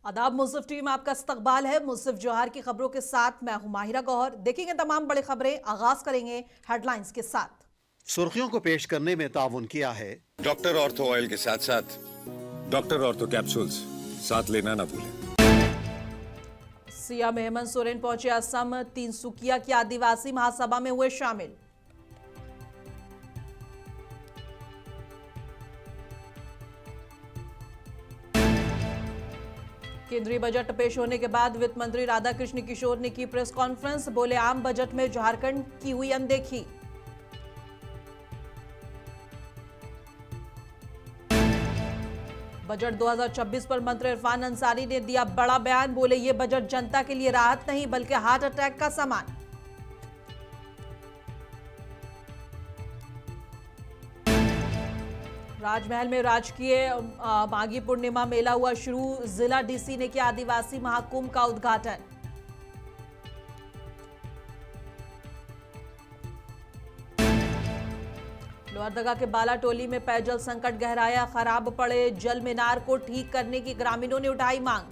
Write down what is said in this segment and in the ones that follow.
आदाब मुंसिफ टीवी में आपका इस्तकबाल है। मुंसिफ जोहार की खबरों के साथ मैं हूं माहिरा गौहर। देखेंगे तमाम बड़ी खबरें। आगाज करेंगे हेडलाइंस के साथ। सुर्खियों को पेश करने में ताउन किया है डॉक्टर ऑर्थो ऑयल के साथ साथ डॉक्टर ऑर्थो कैप्सूल्स साथ लेना ना भूलें। सीएम हेमंत सोरेन पहुंचे असम। तिनसुकिया की आदिवासी महासभा में हुए शामिल। केंद्रीय बजट पेश होने के बाद वित्त मंत्री राधाकृष्ण किशोर ने की प्रेस कॉन्फ्रेंस। बोले, आम बजट में झारखंड की हुई अनदेखी। बजट 2026 पर मंत्री इरफान अंसारी ने दिया बड़ा बयान। बोले, ये बजट जनता के लिए राहत नहीं बल्कि हार्ट अटैक का सामान। राजमहल में राजकीय माघी पूर्णिमा मेला हुआ शुरू। जिला डीसी ने किया आदिवासी महाकुंभ का उद्घाटन। लोहरदगा के बालाटोली में पेयजल संकट गहराया। खराब पड़े जल मीनार को ठीक करने की ग्रामीणों ने उठाई मांग।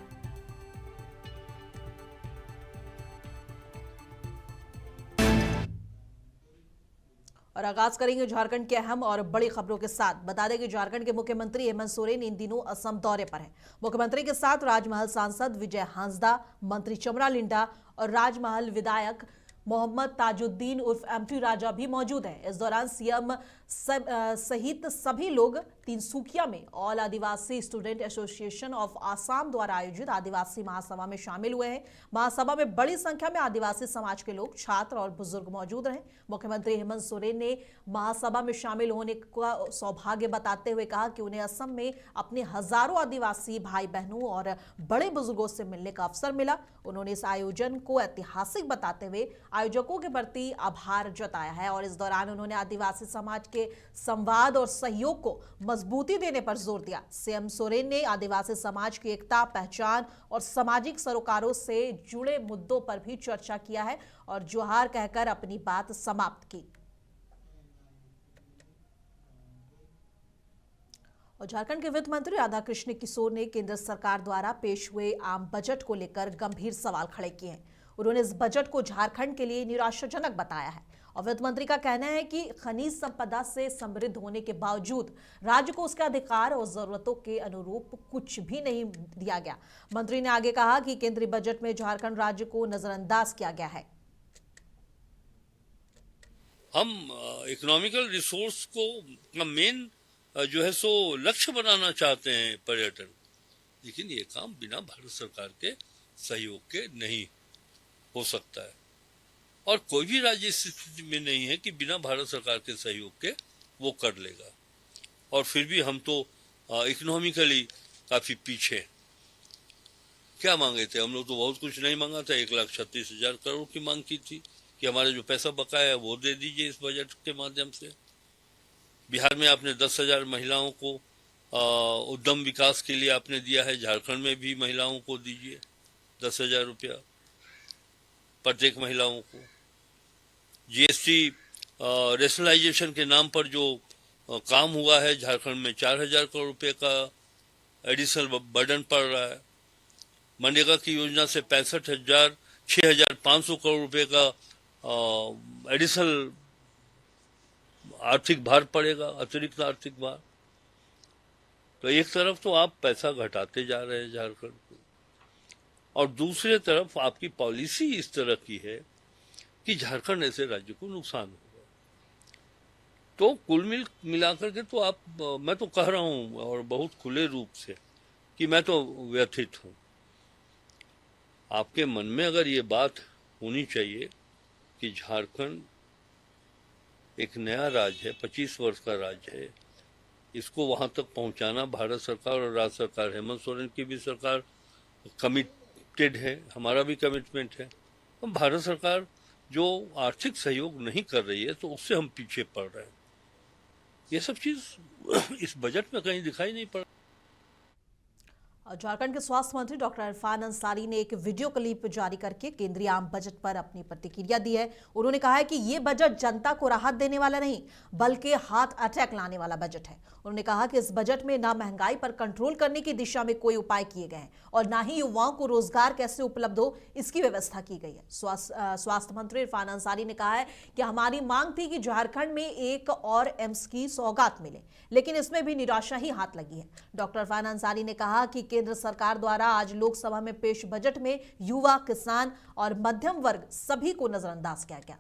और आगाज करेंगे झारखंड के अहम और बड़ी खबरों के साथ। बता दें कि झारखंड के मुख्यमंत्री हेमंत सोरेन इन दिनों असम दौरे पर हैं। मुख्यमंत्री के साथ राजमहल सांसद विजय हांसदा, मंत्री चमरा लिंडा और राजमहल विधायक मोहम्मद ताजुद्दीन उर्फ एमटी राजा भी मौजूद हैं। इस दौरान सीएम सहित सभी लोग तिनसुकिया में all Adivasi student association of Assam द्वारा आयोजित आदिवासी महासभा में शामिल हुए हैं। महासभा में बड़ी संख्या में आदिवासी समाज के लोग, छात्र और बुजुर्ग मौजूद रहे। मुख्यमंत्री हेमंत सोरेन ने महासभा में शामिल होने का सौभाग्य बताते हुए कहा कि उन्हें असम में अपने हजारों आदिवासी भाई बहनों और बड़े बुजुर्गों से मिलने का अवसर मिला। उन्होंने इस आयोजन को ऐतिहासिक बताते हुए आयोजकों के प्रति आभार जताया है और इस दौरान उन्होंने आदिवासी समाज के संवाद और सहयोग को मजबूती देने पर जोर दिया। सीएम सोरेन ने आदिवासी समाज की एकता, पहचान और सामाजिक सरोकारों से जुड़े मुद्दों पर भी चर्चा किया है और जोहार कहकर अपनी बात समाप्त की। और झारखंड के वित्त मंत्री राधाकृष्ण किशोर ने केंद्र सरकार द्वारा पेश हुए आम बजट को लेकर गंभीर सवाल खड़े किए हैं। उन्होंने इस बजट को झारखंड के लिए निराशाजनक बताया है और वित्त मंत्री का कहना है कि खनिज संपदा से समृद्ध होने के बावजूद राज्य को उसके अधिकार और जरूरतों के अनुरूप कुछ भी नहीं दिया गया। मंत्री ने आगे कहा कि केंद्रीय बजट में झारखंड राज्य को नजरअंदाज किया गया है। हम इकोनॉमिकल रिसोर्स को मेन जो है सो लक्ष्य बनाना चाहते हैं पर्यटन, लेकिन ये काम बिना भारत सरकार के सहयोग के नहीं हो सकता है और कोई भी राज्य इस स्थिति में नहीं है कि बिना भारत सरकार के सहयोग के वो कर लेगा। और फिर भी हम तो इकोनॉमिकली काफी पीछे। क्या मांगे थे हम लोग? तो बहुत कुछ नहीं मांगा था। 1,36,000 करोड़ की मांग की थी कि हमारा जो पैसा बकाया है वो दे दीजिए इस बजट के माध्यम से। बिहार में आपने 10,000 महिलाओं को उद्यम विकास के लिए आपने दिया है। झारखंड में भी महिलाओं को दीजिए 10,000 रुपया प्रत्येक महिलाओं को। जीएसटी रेशनलाइजेशन के नाम पर जो काम हुआ है झारखंड में 4,000 करोड़ रुपए का एडिशनल बर्डन पड़ रहा है। मनरेगा की योजना से 6,500 करोड़ रुपए का एडिशनल आर्थिक भार पड़ेगा, अतिरिक्त आर्थिक भार। तो एक तरफ तो आप पैसा घटाते जा रहे हैं झारखंड को और दूसरे तरफ आपकी पॉलिसी इस तरह की है कि झारखंड ऐसे राज्य को नुकसान होगा। तो कुल मिलाकर के तो आप, मैं तो कह रहा हूं और बहुत खुले रूप से कि मैं तो व्यथित हूं। आपके मन में अगर ये बात होनी चाहिए कि झारखंड एक नया राज्य है, 25 वर्ष का राज्य है, इसको वहां तक पहुंचाना भारत सरकार और राज्य सरकार, हेमंत सोरेन की भी सरकार कमिटेड है, हमारा भी कमिटमेंट है। हम भारत सरकार जो आर्थिक सहयोग नहीं कर रही है तो उससे हम पीछे पड़ रहे हैं। ये सब चीज इस बजट में कहीं दिखाई नहीं पड़। और झारखंड के स्वास्थ्य मंत्री डॉक्टर इरफान अंसारी ने एक वीडियो क्लिप जारी करके केंद्रीय आम बजट पर अपनी प्रतिक्रिया दी है। उन्होंने कहा है कि ये बजट जनता को राहत देने वाला नहीं बल्कि हार्ट अटैक लाने वाला बजट है। उन्होंने कहा कि इस बजट में ना महंगाई पर कंट्रोल करने की दिशा में कोई उपाय किए गए हैं और ना ही युवाओं को रोजगार कैसे उपलब्ध हो इसकी व्यवस्था की गई है। स्वास्थ्य मंत्री इरफान अंसारी ने कहा है कि हमारी मांग थी कि झारखंड में एक और एम्स की सौगात मिले, लेकिन इसमें भी निराशा ही हाथ लगी है। डॉक्टर इरफान अंसारी ने कहा कि केंद्र सरकार द्वारा आज लोकसभा में पेश बजट में युवा, किसान और मध्यम वर्ग सभी को नजरअंदाज किया गया।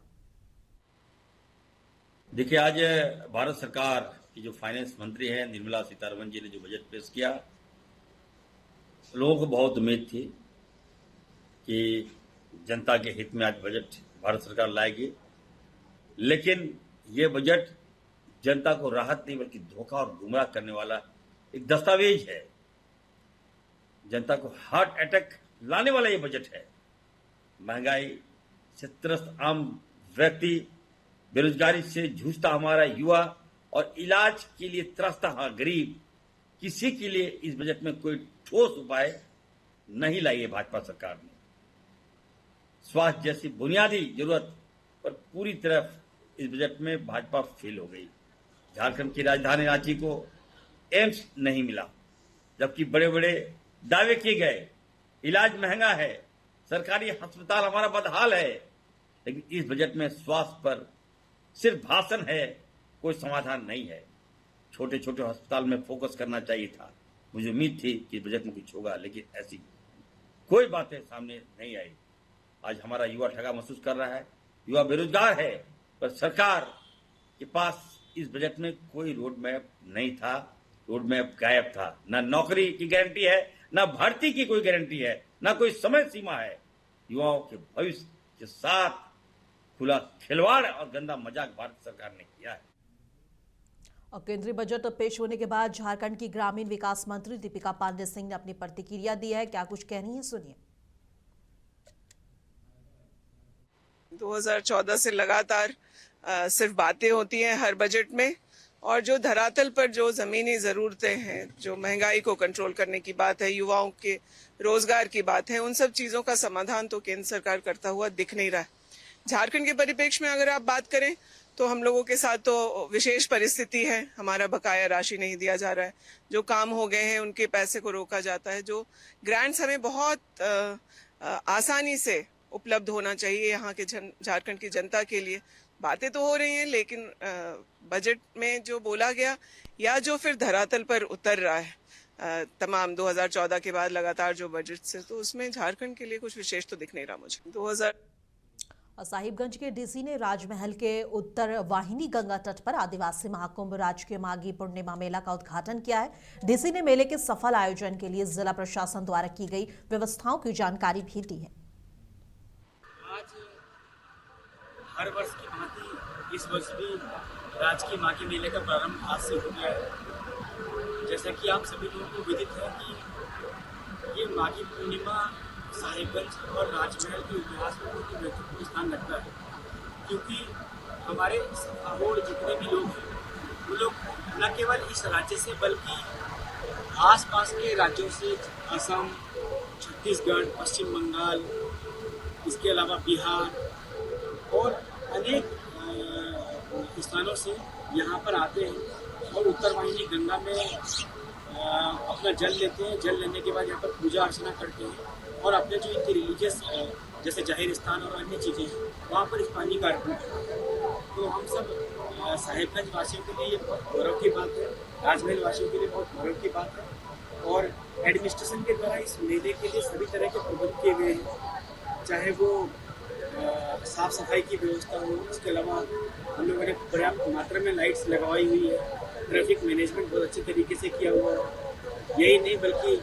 देखिए, आज भारत सरकार की जो फाइनेंस मंत्री है निर्मला सीतारमण जी ने जो बजट पेश किया, लोगों को बहुत उम्मीद थी कि जनता के हित में आज बजट भारत सरकार लाएगी, लेकिन ये बजट जनता को राहत नहीं बल्कि धोखा और गुमराह करने वाला एक दस्तावेज है। जनता को हार्ट अटैक लाने वाला ये बजट है। महंगाई से त्रस्त आम व्यक्ति, बेरोजगारी से जूझता हमारा युवा और इलाज के लिए त्रस्त गरीब, किसी के लिए इस बजट में कोई ठोस उपाय नहीं लाई है भाजपा सरकार ने। स्वास्थ्य जैसी बुनियादी जरूरत पर पूरी तरह इस बजट में भाजपा फेल हो गई। झारखंड की राजधानी रांची को एम्स नहीं मिला, जबकि बड़े बड़े दावे किए गए। इलाज महंगा है, सरकारी अस्पताल हमारा बदहाल है, लेकिन इस बजट में स्वास्थ्य पर सिर्फ भाषण है, कोई समाधान नहीं है। छोटे छोटे अस्पताल में फोकस करना चाहिए था। मुझे उम्मीद थी कि इस बजट में कुछ होगा, लेकिन ऐसी कोई बातें सामने नहीं आई। आज हमारा युवा ठगा महसूस कर रहा है, युवा बेरोजगार है, पर सरकार के पास इस बजट में कोई रोड मैप नहीं था। रोड मैप गायब था। ना नौकरी की गारंटी है, ना भर्ती की कोई गारंटी है, ना कोई समय सीमा है। युवाओं के भविष्य के साथ खुला खिलवाड़ और गंदा मजाक भारत सरकार ने किया है। और केंद्रीय बजट पेश होने के बाद झारखंड की ग्रामीण विकास मंत्री दीपिका पांडे सिंह ने अपनी प्रतिक्रिया दी है। क्या कुछ कह रही है, सुनिए। 2014 से लगातार सिर्फ बातें होती हैं हर बजट में, और जो धरातल पर जो जमीनी जरूरतें हैं, जो महंगाई को कंट्रोल करने की बात है, युवाओं के रोजगार की बात है, उन सब चीजों का समाधान तो केंद्र सरकार करता हुआ दिख नहीं रहा है। झारखंड के परिप्रेक्ष्य में अगर आप बात करें तो हम लोगों के साथ तो विशेष परिस्थिति है। हमारा बकाया राशि नहीं दिया जा रहा है, जो काम हो गए हैं उनके पैसे को रोका जाता है, जो ग्रांट्स हमें बहुत आसानी से उपलब्ध होना चाहिए यहाँ के झारखंड की जनता के लिए। बातें तो हो रही हैं, लेकिन बजट में जो बोला गया या जो फिर धरातल पर उतर रहा है तमाम 2014 के बाद लगातार जो बजट से, तो उसमें झारखंड के लिए कुछ विशेष तो दिख नहीं रहा मुझे। साहिबगंज के डीसी ने राजमहल के उत्तर वाहिनी गंगा तट पर आदिवासी महाकुंभ राजकीय माघी पूर्णिमा मेला का उद्घाटन किया है। डीसी ने मेले के सफल आयोजन के लिए जिला प्रशासन द्वारा की गई व्यवस्थाओं की जानकारी भी दी है। आज हर वर्ष की भांति इस वर्ष भी राजकीय माघी मेले का प्रारंभ आज से हो गया है। जैसा कि आप सभी लोगों को विदित है कि ये माघी पूर्णिमा साहिबगंज और राजमहल के इतिहास में बहुत ही महत्वपूर्ण स्थान रखता है, क्योंकि हमारे और जितने भी लोग हैं वो लोग न केवल इस राज्य से बल्कि आसपास के राज्यों से, असम, छत्तीसगढ़, पश्चिम बंगाल, इसके अलावा बिहार और अनेक स्थानों से यहाँ पर आते हैं और उत्तर वाहिनी गंगा में अपना जल लेते हैं। जल लेने के बाद यहाँ पर पूजा अर्चना करते हैं और अपने जो इनके रिलीजियस जैसे जाहिर स्थान और अन्य चीज़ें हैं वहाँ पर इस पानी का अर्पण करते हैं। तो हम सब साहिबगंज वासियों के लिए ये बहुत गौरव की बात है, राजमहल वासियों के लिए बहुत गौरव की बात है। और एडमिनिस्ट्रेशन के द्वारा इस मेले के लिए सभी तरह के प्रबंध किए गए हैं, चाहे वो साफ सफाई की व्यवस्था हो, इसके अलावा हम लोगों ने पर्याप्त मात्रा में लाइट्स लगवाई हुई है, ट्रैफिक मैनेजमेंट बहुत अच्छे तरीके से किया हुआ है। यही नहीं बल्कि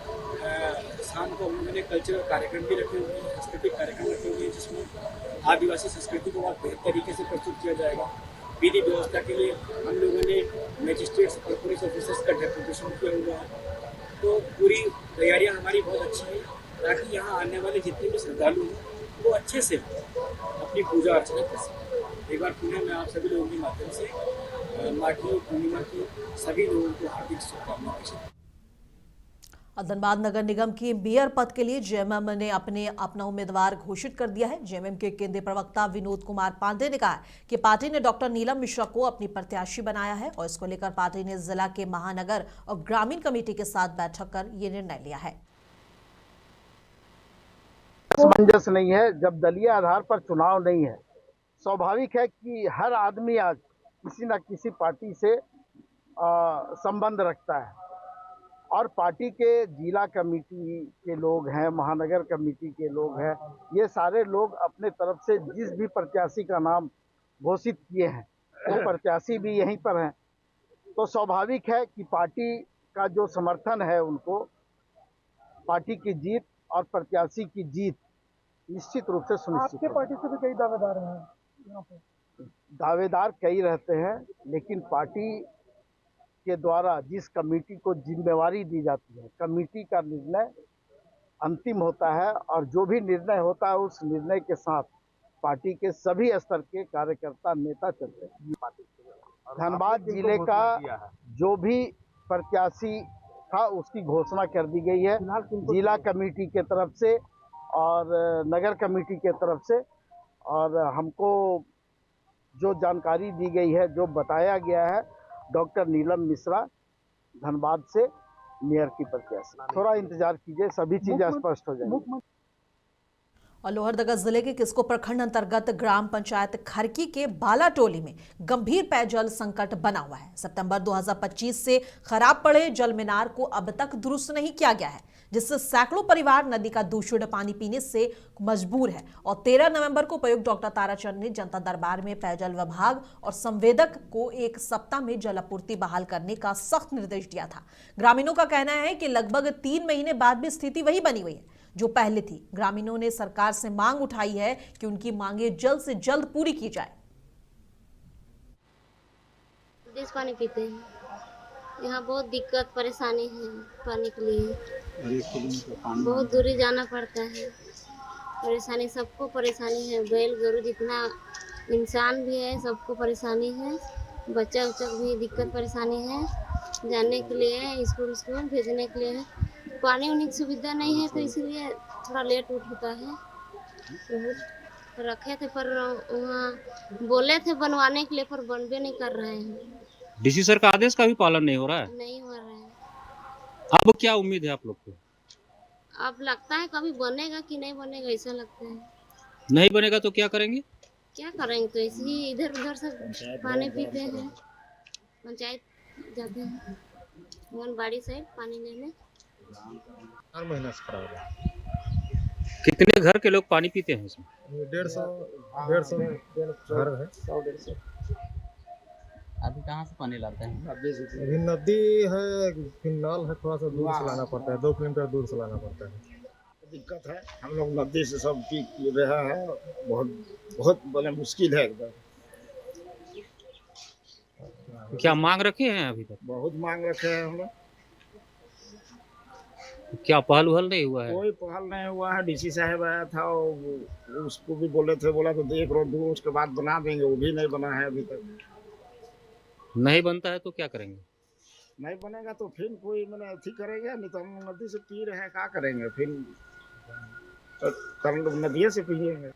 शाम को हम लोगों ने कल्चरल कार्यक्रम भी रखे हुए हैं, सांस्कृतिक कार्यक्रम रखे हुए हैं, जिसमें आदिवासी संस्कृति को बहुत बेहतर तरीके से प्रस्तुत किया जाएगा। विधि व्यवस्था के लिए हम लोगों ने मजिस्ट्रेट्स और पुलिस ऑफिसर्स का डेपुटेशन किया हुआ है। तो पूरी तैयारियां हमारी बहुत अच्छी हैं ताकि यहाँ आने वाले जितने भी श्रद्धालु हैं वो अच्छे से अपनी पूजा अर्चना कर सकें। एक बार पुनः मैं आप सभी लोगों के माध्यम से माघी पूर्णिमा की सभी लोगों को हार्दिक शुभकामनाएं। धनबाद नगर निगम की मेयर पद के लिए जेएमएम ने अपना उम्मीदवार घोषित कर दिया है। जेएमएम के केंद्रीय प्रवक्ता विनोद कुमार पांडे ने कहा कि पार्टी ने डॉक्टर नीलम मिश्रा को अपनी प्रत्याशी बनाया है और इसको लेकर पार्टी ने जिला के महानगर और ग्रामीण कमेटी के साथ बैठक कर ये निर्णय लिया है। असमंजस नहीं है जब दलीय आधार पर चुनाव नहीं है। स्वाभाविक है कि हर आदमी आज किसी न किसी पार्टी से संबंध रखता है और पार्टी के जिला कमेटी के लोग हैं, महानगर कमेटी के लोग हैं, ये सारे लोग अपने तरफ से जिस भी प्रत्याशी का नाम घोषित किए हैं वो प्रत्याशी भी यहीं पर हैं। तो स्वाभाविक है कि पार्टी का जो समर्थन है उनको पार्टी की जीत और प्रत्याशी की जीत निश्चित रूप से सुनिश्चित। आपके पार्टी से भी कई दावेदार हैं यहाँ पे? दावेदार कई रहते हैं, लेकिन पार्टी के द्वारा जिस कमेटी को जिम्मेवारी दी जाती है, कमेटी का निर्णय अंतिम होता है और जो भी निर्णय होता है उस निर्णय के साथ पार्टी के सभी स्तर के कार्यकर्ता नेता चलते हैं। धनबाद जिले का जो भी प्रत्याशी था उसकी घोषणा कर दी गई है जिला कमेटी के तरफ से और नगर कमेटी के तरफ से, और हमको जो जानकारी दी गई है, जो बताया गया है, डॉक्टर नीलम मिश्रा धनबाद से मेयर की प्रत्याशी। थोड़ा इंतजार कीजिए, सभी चीजें स्पष्ट हो जाएंगी। और लोहरदगा जिले के किस्को प्रखंड अंतर्गत ग्राम पंचायत खरकी के बालाटोली में गंभीर पेयजल संकट बना हुआ है। सितंबर 2025 से खराब पड़े जल मीनार को अब तक दुरुस्त नहीं किया गया है, जिससे सैकड़ों परिवार नदी का दूषित पानी पीने से मजबूर है। और 13 नवंबर को उपायुक्त डॉक्टर ताराचंद ने जनता दरबार में पेयजल विभाग और संवेदक को एक सप्ताह में जल आपूर्ति बहाल करने का सख्त निर्देश दिया था। ग्रामीणों का कहना है कि लगभग 3 महीने बाद भी स्थिति वही बनी हुई है जो पहले थी। ग्रामीणों ने सरकार से मांग उठाई है कि उनकी मांगे जल्द से जल्द पूरी की जाए। देश पानी पीते हैं, यहाँ बहुत दिक्कत परेशानी है पानी के लिए, बहुत दूरी जाना पड़ता है। परेशानी सबको परेशानी है, बैल गोरू जितना इंसान भी है सबको परेशानी है। बच्चा उच्चा भी दिक्कत परेशानी है, जाने के लिए स्कूल भेजने के लिए पानी उन्हीं की सुविधा नहीं है, तो इसलिए थोड़ा लेट होता है। बहुत रखे थे पर वहाँ बोले थे बनवाने के लिए, पर बनबे नहीं कर रहे हैं। डीसी सर का आदेश का भी पालन नहीं हो रहा है? नहीं हो रहा है। अब क्या उम्मीद है आप लोग को? अब लगता है कभी बनेगा कि नहीं बनेगा, ऐसा लगता है। नहीं बनेगा तो क्या करेंगे? क्या करेंगे, तो ऐसे ही इधर उधर से पानी पीते हैं, पंचायत जाते हैं आंगनबाड़ी साइड पानी लेने। 4 महीने से खराब है। कितने घर के लोग पानी पीते हैं इसमें? 150 घर है। 100-150। अभी कहाँ से पानी लाते हैं? अभी नदी है, फिर नल है, थोड़ा सा दूर से लाना पड़ता है, 2 किलोमीटर दूर से लाना पड़ता है। दिक्कत है, हम लोग नदी से सब पी रहे हैं, बहुत बड़े मुश्किल है एकदम। क्या मांग रखे हैं अभी तक? बहुत मांग रखे हैं हम लोग। क्या पहल उहल नहीं हुआ है? कोई पहल नहीं हुआ है। डीसी साहब आया था, उसको भी बोले थे, बोला तो 1 रोड दूर उसके बाद बना देंगे, वो भी नहीं बना है अभी तक। नहीं बनता है तो क्या करेंगे? नहीं बनेगा तो फिर कोई मैंने अथी करेगा, नहीं तो हम नदी से पी रहे हैं, क्या करेंगे फिर? तो नदियों से पिएंगे।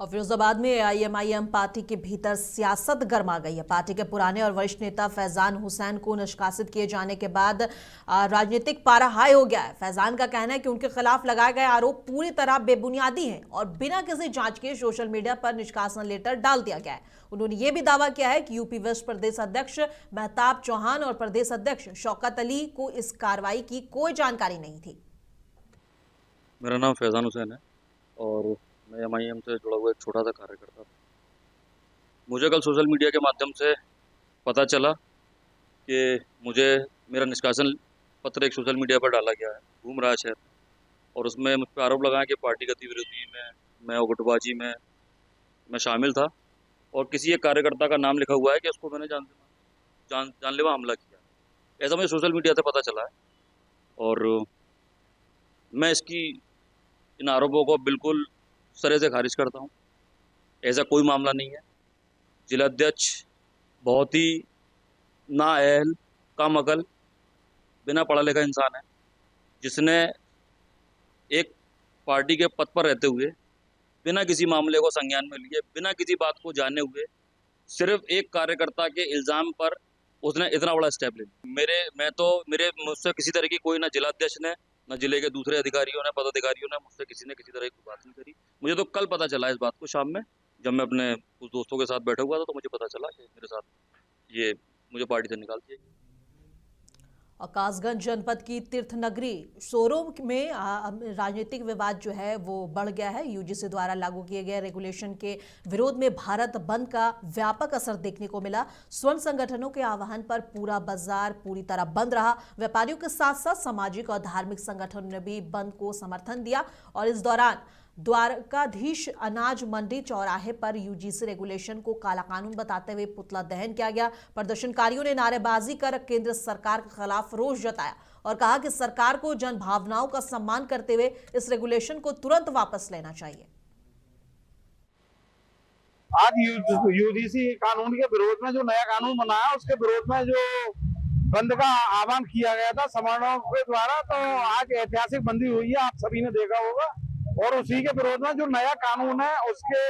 और फिरोजाबाद में AIMIM पार्टी के भीतर सियासत गर्मा गई है। पार्टी के पुराने और वरिष्ठ नेता फैजान हुसैन को निष्कासित किए जाने के बाद राजनीतिक पारा हाई हो गया है। फैजान का कहना है कि उनके खिलाफ लगाए गए आरोप पूरी तरह बेबुनियादी हैं और बिना किसी जांच के सोशल मीडिया पर निष्कासन लेटर डाल दिया गया है। उन्होंने ये भी दावा किया है कि यूपी वेस्ट प्रदेश अध्यक्ष महताब चौहान और प्रदेश अध्यक्ष शौकत अली को इस कार्रवाई की कोई जानकारी नहीं थी। मेरा नाम फैजान हुसैन है और मैं MIM से जुड़ा हुआ एक छोटा सा कार्यकर्ता था। मुझे कल सोशल मीडिया के माध्यम से पता चला कि मुझे मेरा निष्कासन पत्र एक सोशल मीडिया पर डाला गया है, घूम रहा है शहर, और उसमें मुझ पर आरोप लगाया कि पार्टी गतिविधि में मैं गुटबाजी में मैं शामिल था और किसी एक कार्यकर्ता का नाम लिखा हुआ है कि उसको मैंने जानलेवा हमला किया। ऐसा मुझे सोशल मीडिया से पता चला है और मैं इन आरोपों को बिल्कुल सरे से खारिज करता हूँ। ऐसा कोई मामला नहीं है। जिलाध्यक्ष बहुत ही नाअहल, कम अकल, बिना पढ़ा लिखा इंसान है, जिसने एक पार्टी के पद पर रहते हुए बिना किसी मामले को संज्ञान में लिए, बिना किसी बात को जाने हुए, सिर्फ एक कार्यकर्ता के इल्जाम पर उसने इतना बड़ा स्टेप ले लिया। मेरे मुझसे किसी तरह की कोई ना जिलाध्यक्ष ने, ना जिले के दूसरे अधिकारियों ने, पदाधिकारियों ने मुझसे किसी ने किसी तरह की बात नहीं करी। मुझे तो कल पता चला इस बात को शाम में, जब मैं अपने कुछ दोस्तों के साथ बैठा हुआ था, तो मुझे पता चला कि मेरे साथ ये मुझे पार्टी से निकाल दिया। और कासगंज जनपद की तीर्थ नगरी सोरों में राजनीतिक विवाद जो है वो बढ़ गया है। यूजीसी द्वारा लागू किए गए रेगुलेशन के विरोध में भारत बंद का व्यापक असर देखने को मिला। स्वर्ण संगठनों के आह्वान पर पूरा बाजार पूरी तरह बंद रहा। व्यापारियों के साथ साथ सामाजिक और धार्मिक संगठनों ने भी बंद को समर्थन दिया और इस दौरान द्वारकाधीश अनाज मंडी चौराहे पर यूजीसी रेगुलेशन को काला कानून बताते हुए पुतला दहन किया गया। प्रदर्शनकारियों ने नारेबाजी कर केंद्र सरकार के खिलाफ रोष जताया और कहा कि सरकार को जन भावनाओं का सम्मान करते हुए इस रेगुलेशन को तुरंत वापस लेना चाहिए। आज यूजीसी कानून के विरोध में जो नया कानून बना है उसके विरोध में जो बंद का आह्वान किया गया था सवर्णों के द्वारा, तो आज ऐतिहासिक बंदी हुई है, आप सभी ने देखा होगा। और उसी के विरोध में जो नया कानून है उसके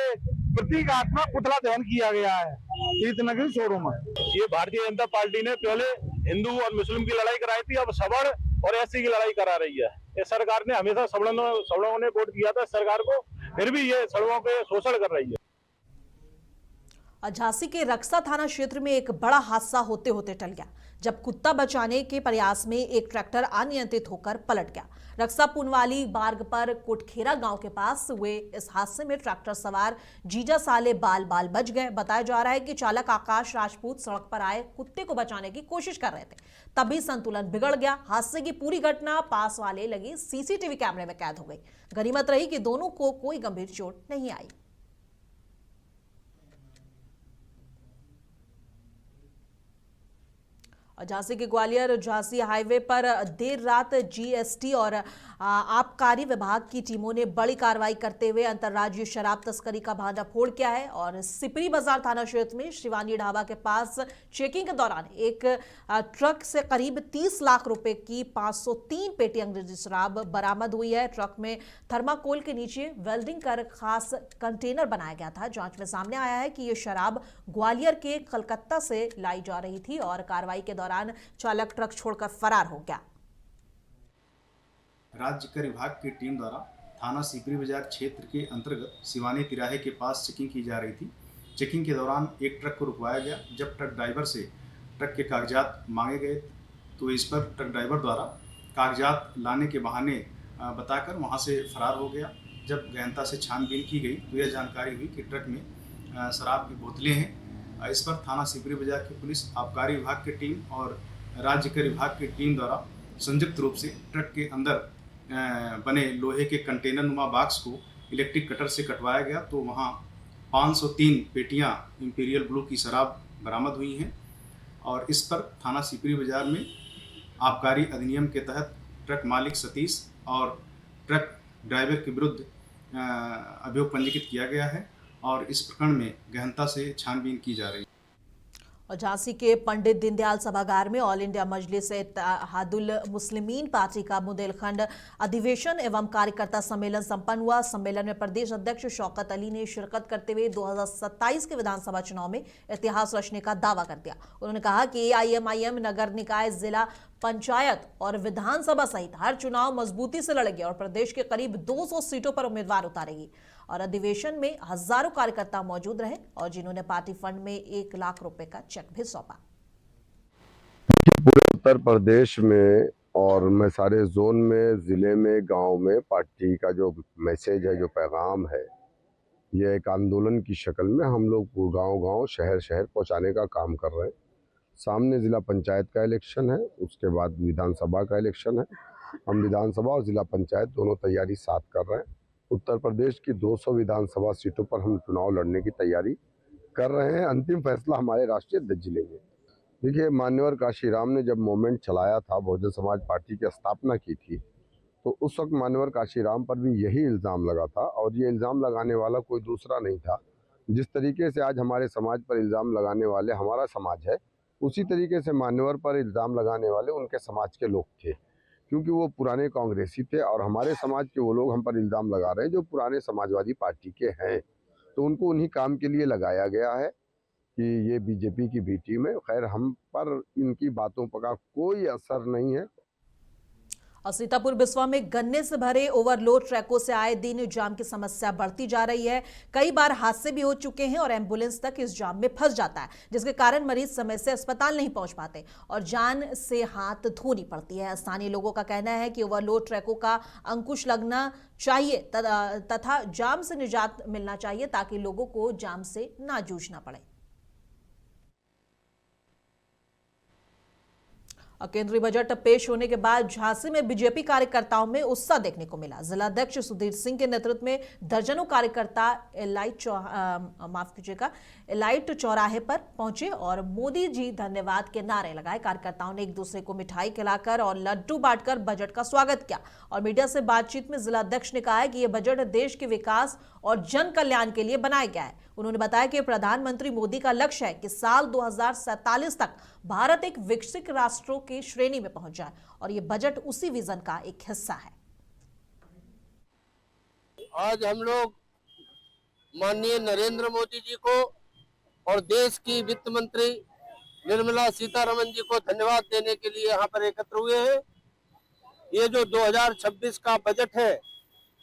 प्रतीकात्मक पुतला दहन किया गया है तीर्थ नगरी शोरूम में। ये भारतीय जनता पार्टी ने पहले हिंदू और मुस्लिम की लड़ाई कराई थी, अब सवर्ण और एससी की लड़ाई करा रही है। ये सरकार ने हमेशा सवर्णों ने वोट किया था सरकार को, फिर भी ये सवर्णों के शोषण कर रही है। झांसी के रक्सा थाना क्षेत्र में एक बड़ा हादसा होते होते टल गया जब कुत्ता बचाने के प्रयास में एक ट्रैक्टर अनियंत्रित होकर पलट गया। रक्सा पुनवाली मार्ग पर कोटखेरा गांव के पास हुए इस हादसे में ट्रैक्टर सवार जीजा साले बाल बच गए। बताया जा रहा है कि चालक आकाश राजपूत सड़क पर आए कुत्ते को बचाने की कोशिश कर रहे थे, तभी संतुलन बिगड़ गया। हादसे की पूरी घटना पास वाले लगे सीसीटीवी कैमरे में कैद हो गई। गनीमत रही कि दोनों को कोई गंभीर चोट नहीं आई। झांसी के ग्वालियर झांसी हाईवे पर देर रात जीएसटी और आबकारी विभाग की टीमों ने बड़ी कार्रवाई करते हुए अंतर्राज्यीय शराब तस्करी का भांडाफोड़ किया है और सिपरी बाजार थाना क्षेत्र में शिवानी ढाबा के पास चेकिंग के दौरान एक ट्रक से करीब 30 लाख रुपए की 503 पेटी अंग्रेजी शराब बरामद हुई है। ट्रक में थर्माकोल के नीचे वेल्डिंग कर खास कंटेनर बनाया गया था। जांच में सामने आया है कि ये शराब ग्वालियर के कलकत्ता से लाई जा रही थी और कार्रवाई के दौरान चालक ट्रक छोड़कर फरार हो गया। राज्य कर विभाग की टीम द्वारा थाना सिपरी बाजार क्षेत्र के अंतर्गत शिवानी तिराहे के पास चेकिंग की जा रही थी। चेकिंग के दौरान एक ट्रक को रुकवाया गया। जब ट्रक ड्राइवर से ट्रक के कागजात मांगे गए तो इस पर ट्रक ड्राइवर द्वारा कागजात लाने के बहाने बताकर वहां से फरार हो गया। जब गहनता से छानबीन की गई तो यह जानकारी हुई कि ट्रक में शराब की बोतलें हैं। इस पर थाना सिपरी बाजार की पुलिस, आबकारी विभाग की टीम और राज्य कर विभाग की टीम द्वारा संयुक्त रूप से ट्रक के अंदर बने लोहे के कंटेनर नुमा बॉक्स को इलेक्ट्रिक कटर से कटवाया गया तो वहाँ 503 पेटियाँ इंपीरियल ब्लू की शराब बरामद हुई हैं और इस पर थाना सिपरी बाजार में आबकारी अधिनियम के तहत ट्रक मालिक सतीश और ट्रक ड्राइवर के विरुद्ध अभियोग पंजीकृत किया गया है और इस प्रकरण में गहनता से छानबीन की जा रही है। और झांसी के पंडित दीनदयाल सभागार में ऑल इंडिया मजलिस इत्तेहादुल मुस्लिमीन पार्टी का बुंदेलखंड अधिवेशन एवं कार्यकर्ता सम्मेलन संपन्न हुआ। सम्मेलन में प्रदेश अध्यक्ष शौकत अली ने शिरकत करते हुए 2027 के विधानसभा चुनाव में इतिहास रचने का दावा कर दिया। उन्होंने कहा कि AIMIM नगर निकाय, जिला पंचायत और विधानसभा सहित हर चुनाव मजबूती से लड़ेगी और प्रदेश के करीब 200 सीटों पर उम्मीदवार उतारेगी। और अधिवेशन में हजारों कार्यकर्ता मौजूद रहे और जिन्होंने पार्टी फंड में 1 लाख रुपए का चेक भी सौंपा। पूरे उत्तर प्रदेश में और मैं सारे जोन में, जिले में, गांव में पार्टी का जो मैसेज है, जो पैगाम है, ये एक आंदोलन की शक्ल में हम लोग गांव-गांव, शहर-शहर पहुंचाने का काम कर रहे हैं। सामने जिला पंचायत का इलेक्शन है, उसके बाद विधानसभा का इलेक्शन है। हम विधानसभा और जिला पंचायत दोनों तैयारी साथ कर रहे हैं। उत्तर प्रदेश की 200 विधानसभा सीटों पर हम चुनाव लड़ने की तैयारी कर रहे हैं। अंतिम फैसला हमारे राष्ट्रीय अध्यक्ष लेंगे। देखिए, मान्यवर काशीराम ने जब मूवमेंट चलाया था, बहुजन समाज पार्टी की स्थापना की थी, तो उस वक्त मान्यवर काशीराम पर भी यही इल्ज़ाम लगा था और ये इल्ज़ाम लगाने वाला कोई दूसरा नहीं था। जिस तरीके से आज हमारे समाज पर इल्ज़ाम लगाने वाले हमारा समाज है, उसी तरीके से मान्यवर पर इल्ज़ाम लगाने वाले उनके समाज के लोग थे, क्योंकि वो पुराने कांग्रेसी थे और हमारे समाज के वो लोग हम पर इल्ज़ाम लगा रहे हैं जो पुराने समाजवादी पार्टी के हैं, तो उनको उन्हीं काम के लिए लगाया गया है कि ये बीजेपी की भी टीम है। खैर, हम पर इनकी बातों का कोई असर नहीं है। और सीतापुर बिस्वा में गन्ने से भरे ओवरलोड ट्रकों से आए दिन जाम की समस्या बढ़ती जा रही है। कई बार हादसे भी हो चुके हैं और एम्बुलेंस तक इस जाम में फंस जाता है, जिसके कारण मरीज समय से अस्पताल नहीं पहुंच पाते और जान से हाथ धोनी पड़ती है। स्थानीय लोगों का कहना है कि ओवरलोड ट्रकों का अंकुश लगना चाहिए तथा जाम से निजात मिलना चाहिए ताकि लोगों को जाम से ना जूझना पड़े। केंद्रीय बजट पेश होने के बाद झांसी में बीजेपी कार्यकर्ताओं में उत्साह देखने को मिला। जिलाध्यक्ष सुधीर सिंह के नेतृत्व में दर्जनों कार्यकर्ता एलाइट चौराहे पर पहुंचे और मोदी जी धन्यवाद के नारे लगाए। कार्यकर्ताओं ने एक दूसरे को मिठाई खिलाकर और लड्डू बांटकर बजट का स्वागत किया और मीडिया से बातचीत में जिलाध्यक्ष ने कहा है कि यह बजट देश के विकास और जन कल्याण के लिए बनाया गया है। उन्होंने बताया कि प्रधानमंत्री मोदी का लक्ष्य है कि साल 2047 तक भारत एक विकसित राष्ट्रों की श्रेणी में पहुंच जाए और ये बजट उसी विजन का एक हिस्सा है। आज हम लोग माननीय नरेंद्र मोदी जी को और देश की वित्त मंत्री निर्मला सीतारमण जी को धन्यवाद देने के लिए यहाँ पर एकत्र हुए हैं। ये जो 2026 का बजट है,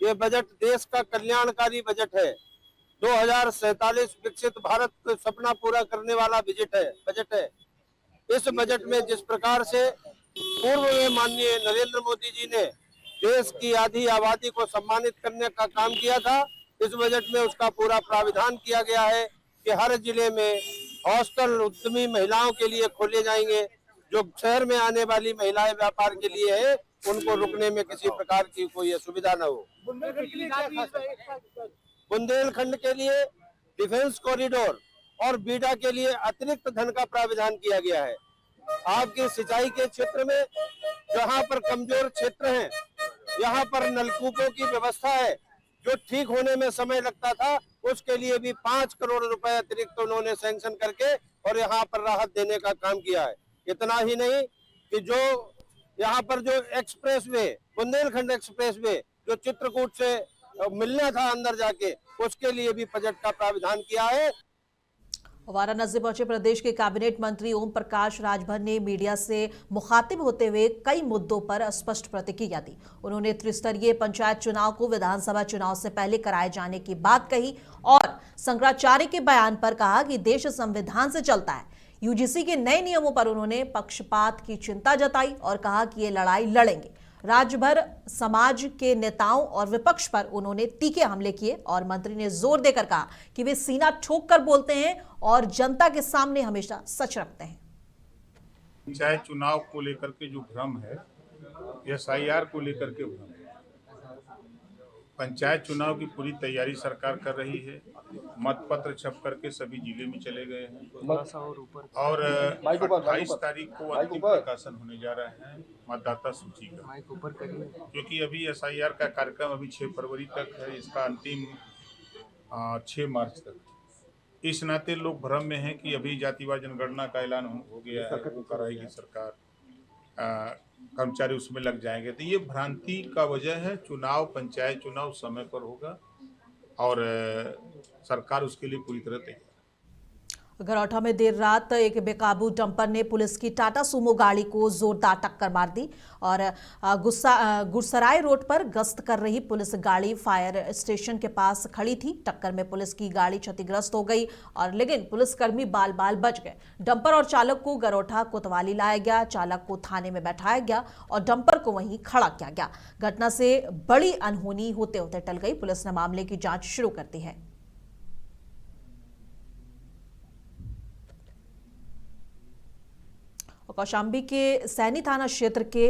ये बजट देश का कल्याणकारी बजट है। 2047 विकसित भारत का सपना पूरा करने वाला बजट है। इस बजट में जिस प्रकार से पूर्व में माननीय नरेंद्र मोदी जी ने देश की आधी आबादी को सम्मानित करने का काम किया था, इस बजट में उसका पूरा प्राविधान किया गया है कि हर जिले में हॉस्टल उद्यमी महिलाओं के लिए खोले जाएंगे। जो शहर में आने वाली महिलाएं व्यापार के लिए है, उनको रुकने में किसी प्रकार की कोई असुविधा न हो। बुंदेलखंड के लिए डिफेंस कॉरिडोर और बीडा के लिए अतिरिक्त धन का प्राविधान किया गया है। आपके सिंचाई के क्षेत्र में जहां पर कमजोर क्षेत्र हैं, यहाँ पर नलकूपों की व्यवस्था है, जो ठीक होने में समय लगता था, उसके लिए भी 5 करोड़ रुपए अतिरिक्त उन्होंने सैंक्शन करके और यहाँ पर राहत देने का काम किया है। इतना ही नहीं कि जो यहाँ पर जो express way, Bundelkhand express way जो चित्रकूट से मिलना था अंदर जाके, उसके लिए भी बजट का प्राविधान किया है। वाराणसी पहुंचे प्रदेश के कैबिनेट मंत्री ओम प्रकाश राजभर ने मीडिया से मुखातिब होते हुए कई मुद्दों पर स्पष्ट प्रतिक्रिया दी। उन्होंने त्रिस्तरीय पंचायत चुनाव को विधानसभा चुनाव से पहले कराए जाने की बात कही और शंकराचार्य के बयान पर कहा कि देश संविधान से चलता है। यूजीसी के नए नियमों पर उन्होंने पक्षपात की चिंता जताई और कहा कि ये लड़ाई लड़ेंगे। राज्यभर समाज के नेताओं और विपक्ष पर उन्होंने तीखे हमले किए और मंत्री ने जोर देकर कहा कि वे सीना ठोक कर बोलते हैं और जनता के सामने हमेशा सच रखते हैं। पंचायत चुनाव को लेकर के जो भ्रम है, एसआईआर को लेकर के भ्रम है। पंचायत चुनाव की पूरी तैयारी सरकार कर रही है। मतपत्र छप करके सभी जिले में चले गए हैं और 28 तारीख को अंतिम प्रकाशन होने जा रहा है मतदाता सूची का, क्योंकि अभी एसआईआर का कार्यक्रम अभी 6 फरवरी तक है, इसका अंतिम 6 मार्च तक। इस नाते लोग भ्रम में हैं कि अभी जातिवार जनगणना का ऐलान हो गया है, वो कराएगी सरकार, कर्मचारी उसमें लग जाएंगे। तो ये भ्रांति का वजह है। चुनाव, पंचायत चुनाव समय पर होगा और सरकार उसके लिए पूरी तरह तैयार है। गरौठा में देर रात एक बेकाबू डंपर ने पुलिस की टाटा सुमो गाड़ी को जोरदार टक्कर मार दी और गुरसराय रोड पर गश्त कर रही पुलिस गाड़ी फायर स्टेशन के पास खड़ी थी। टक्कर में पुलिस की गाड़ी क्षतिग्रस्त हो गई और लेकिन पुलिसकर्मी बाल बाल बच गए। डंपर और चालक को गरौठा कोतवाली लाया गया, चालक को थाने में बैठाया गया और डंपर को वहीं खड़ा किया गया। घटना से बड़ी अनहोनी होते होते टल गई। पुलिस ने मामले की जांच शुरू कर दी है। कौशाम्बी के सैनी थाना क्षेत्र के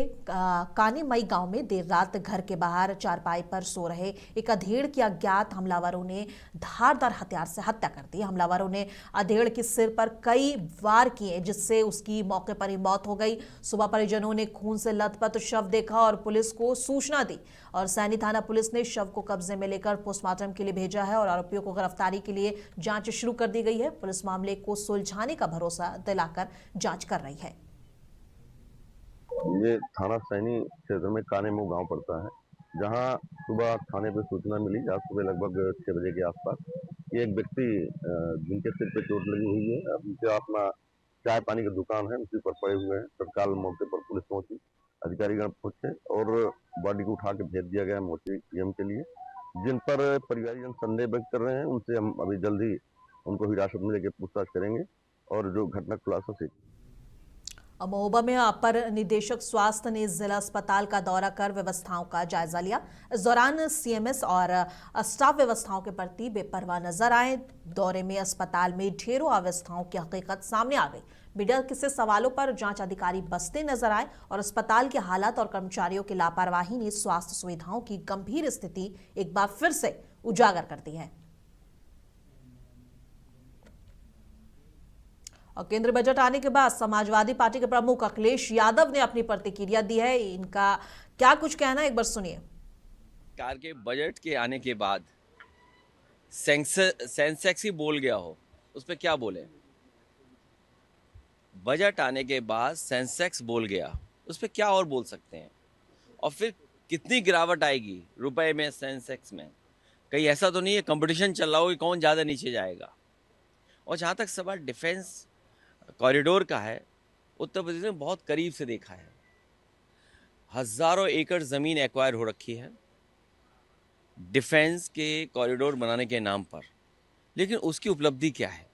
कानीमई गांव में देर रात घर के बाहर चारपाई पर सो रहे एक अधेड़ की अज्ञात हमलावरों ने धारदार हथियार से हत्या कर दी। हमलावरों ने अधेड़ के सिर पर कई वार किए जिससे उसकी मौके पर ही मौत हो गई। सुबह परिजनों ने खून से लथपथ शव देखा और पुलिस को सूचना दी और सैनी थाना पुलिस ने शव को कब्जे में लेकर पोस्टमार्टम के लिए भेजा है और आरोपियों को गिरफ्तारी के लिए जांच शुरू कर दी गई है। पुलिस मामले को सुलझाने का भरोसा दिलाकर जांच कर रही है। ये थाना सैनी क्षेत्र में कानेमो गांव पड़ता है, जहां सुबह थाने पे सूचना मिली। आज सुबह लगभग 6 बजे के आसपास ये एक व्यक्ति जिनके सिर पे चोट लगी हुई है, उनके अपना चाय पानी की दुकान है, उसी पर पड़े हुए हैं। तत्काल मौके पर पुलिस पहुंची, अधिकारीगण पहुंचे और बॉडी को उठा के भेज दिया गया मोर्चरी के लिए। जिन पर परिवारजन संदेह व्यक्त कर रहे हैं, उनसे हम अभी जल्दी उनको हिरासत में लेकर पूछताछ करेंगे और जो घटना खुलासा से। महोबा में अपर निदेशक स्वास्थ्य ने जिला अस्पताल का दौरा कर व्यवस्थाओं का जायजा लिया। इस दौरान सीएमएस और स्टाफ व्यवस्थाओं के प्रति बेपरवाह नजर आए। दौरे में अस्पताल में ढेरों अव्यवस्थाओं की हकीकत सामने आ गई। मीडिया के सवालों पर जांच अधिकारी बसते नजर आए और अस्पताल के हालात और कर्मचारियों की लापरवाही ने स्वास्थ्य सुविधाओं की गंभीर स्थिति एक बार फिर से उजागर कर दी है। और केंद्रीय बजट आने के बाद समाजवादी पार्टी के प्रमुख अखिलेश यादव ने अपनी प्रतिक्रिया दी है। इनका क्या कुछ कहना है, एक बार सुनिए। सरकार के बजट के आने के बाद सेंसेक्स ही बोल गया हो, उस पर क्या बोले। बजट आने के बाद सेंसेक्स बोल गया, उस पर क्या और बोल सकते हैं। और फिर कितनी गिरावट आएगी रुपए में, सेंसेक्स में। कहीं ऐसा तो नहीं है कंपटीशन चल रहा हो कि कौन ज़्यादा नीचे जाएगा। और जहाँ तक सवाल डिफेंस कॉरिडोर का है, उत्तर प्रदेश ने बहुत करीब से देखा है। हजारों एकड़ ज़मीन एक्वायर हो रखी है डिफेंस के कॉरिडोर बनाने के नाम पर, लेकिन उसकी उपलब्धि क्या है,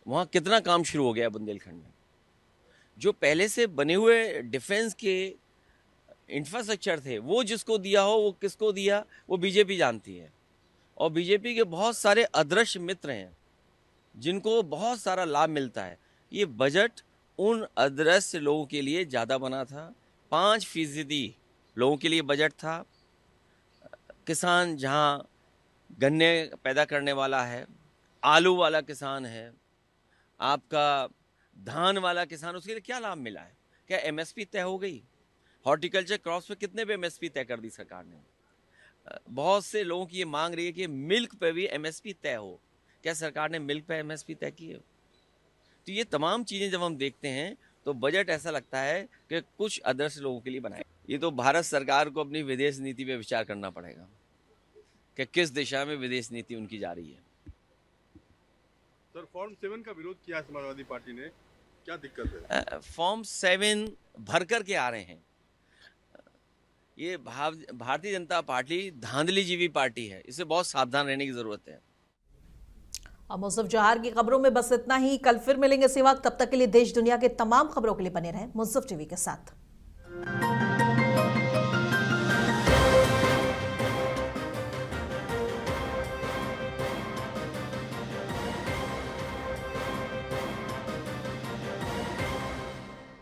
वहाँ कितना काम शुरू हो गया बुंदेलखंड में। जो पहले से बने हुए डिफेंस के इंफ्रास्ट्रक्चर थे, वो जिसको दिया हो, वो किसको दिया, वो बीजेपी जानती है। और बीजेपी के बहुत सारे अदृश्य मित्र हैं जिनको बहुत सारा लाभ मिलता है। ये बजट उन अदृश्य लोगों के लिए ज़्यादा बना था। 5% लोगों के लिए बजट था। किसान जहाँ गन्ने पैदा करने वाला है, आलू वाला किसान है, आपका धान वाला किसान, उसके लिए क्या लाभ मिला है? क्या एमएसपी तय हो गई? हॉर्टिकल्चर क्रॉप्स पे कितने पे एमएसपी तय कर दी सरकार ने? बहुत से लोगों की ये मांग रही है कि मिल्क पे भी एमएसपी तय हो। क्या सरकार ने मिल्क पे एमएसपी तय की है? तो ये तमाम चीज़ें जब हम देखते हैं तो बजट ऐसा लगता है कि कुछ अदर्श लोगों के लिए बनाए। ये तो भारत सरकार को अपनी विदेश नीति पे विचार करना पड़ेगा कि किस दिशा में विदेश नीति उनकी जा रही है। सर, फॉर्म 7 का विरोध किया समाजवादी पार्टी ने, क्या दिक्कत है? फॉर्म 7 भर कर के आ रहे हैं। ये भारतीय जनता पार्टी धांधलीजीवी पार्टी है, इससे बहुत सावधान रहने की जरूरत है। अब मुंसफ जहार की खबरों में बस इतना ही। कल फिर मिलेंगे इसी वक्त। तब तक के लिए देश दुनिया के तमाम खबरों के लिए बने रहें मुंसफ टीवी के साथ।